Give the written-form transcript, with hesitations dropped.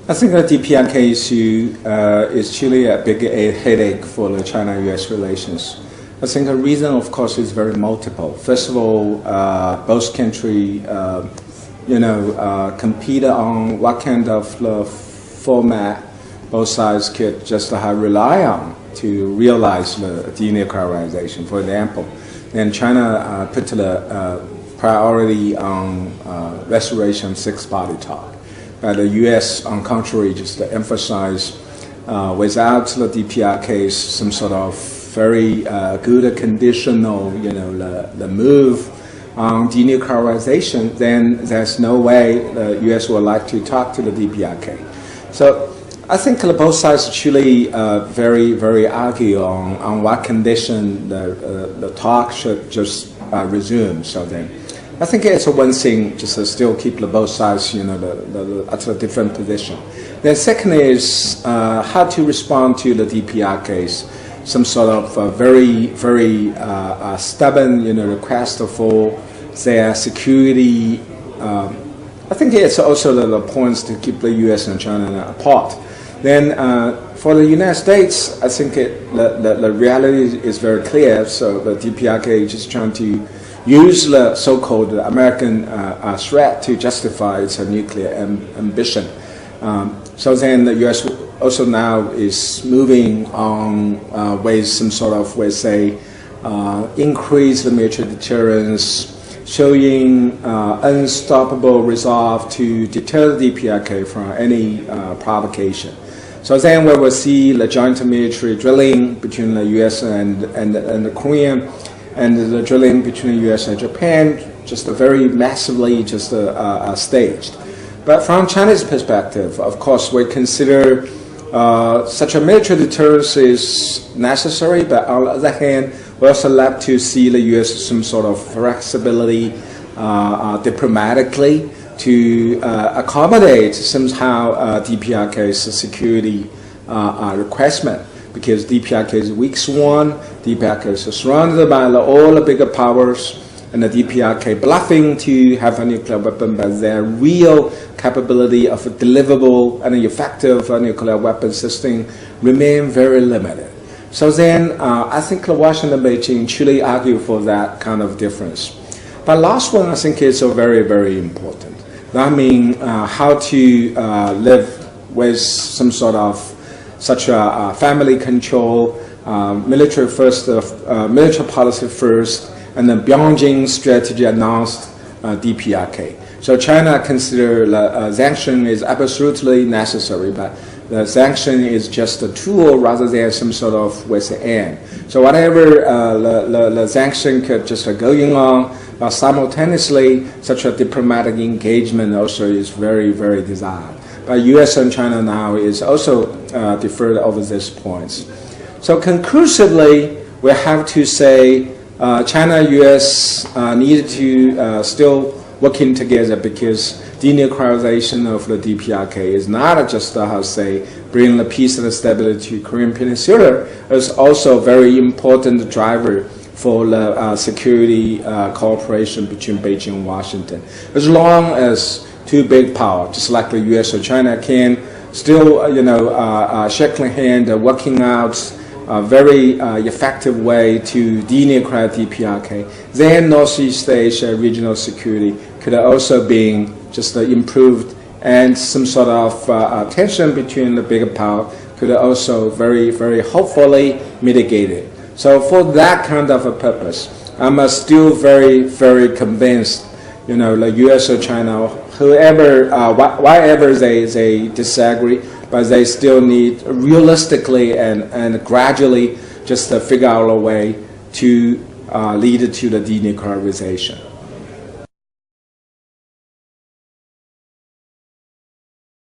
I think the DPRK issue is truly a big headache for the China-US relations. I think the reason, of course, is very multiple. First of all, both countries, compete on what kind of format both sides could just rely on to realize the denuclearization. For example, then China put the priority on restoration six-party talk. But the U.S., on contrary, just to emphasize, without the DPRK, some sort of very good conditional, the move on denuclearization, then there's no way the U.S. would like to talk to the DPRK. So I think both sides actually very, very argue on what condition the talk should just resume. So then, I think it's one thing just to still keep both sides, at a different position. The second is how to respond to the DPRK's some sort of very, very stubborn, request for their security. I think it's also the points to keep the U.S. and China apart. Then for the United States, I think the reality is very clear. So the DPRK is just trying to use the so-called American threat to justify its nuclear ambition. So then the U.S. also now is moving on with some sort of, increase the military deterrence, showing unstoppable resolve to deter the DPRK from any provocation. So then we will see the joint military drilling between the U.S. and the Korean, and the drilling between the U.S. and Japan, just very massively staged. But from China's perspective, of course, we consider such a military deterrence is necessary, but on the other hand, we also like to see the U.S. some sort of flexibility diplomatically to accommodate somehow DPRK's security requirement. Because DPRK is weak sworn, DPRK is surrounded by all the bigger powers, and the DPRK bluffing to have a nuclear weapon, but their real capability of a deliverable and effective nuclear weapon system remain very limited. So then I think Washington and Beijing truly argue for that kind of difference. But last one I think is very, very important. I mean, how to live with some sort of such a family control, military first, military policy first, and then Beijing strategy announced DPRK. So China consider the sanction is absolutely necessary, but the sanction is just a tool rather than some sort of end. So whatever the sanction could just going on, but simultaneously such a diplomatic engagement also is very, very desired. But U.S. and China now is also deferred over these points. So conclusively, we have to say China-U.S. need to still working together, because denuclearization of the DPRK is not just bring the peace and stability to Korean Peninsula. It's also a very important driver for the security cooperation between Beijing and Washington. As long as two big powers, just like the U.S. or China, can still, shaking hand, working out a very effective way to denuclearize DPRK, then Northeast Asia regional security could also be just improved, and some sort of tension between the bigger power could also very, very hopefully mitigated. So for that kind of a purpose, I'm still very, very convinced, the U.S. or China, whoever, whatever they disagree, but they still need realistically and gradually just to figure out a way to lead to the denuclearization.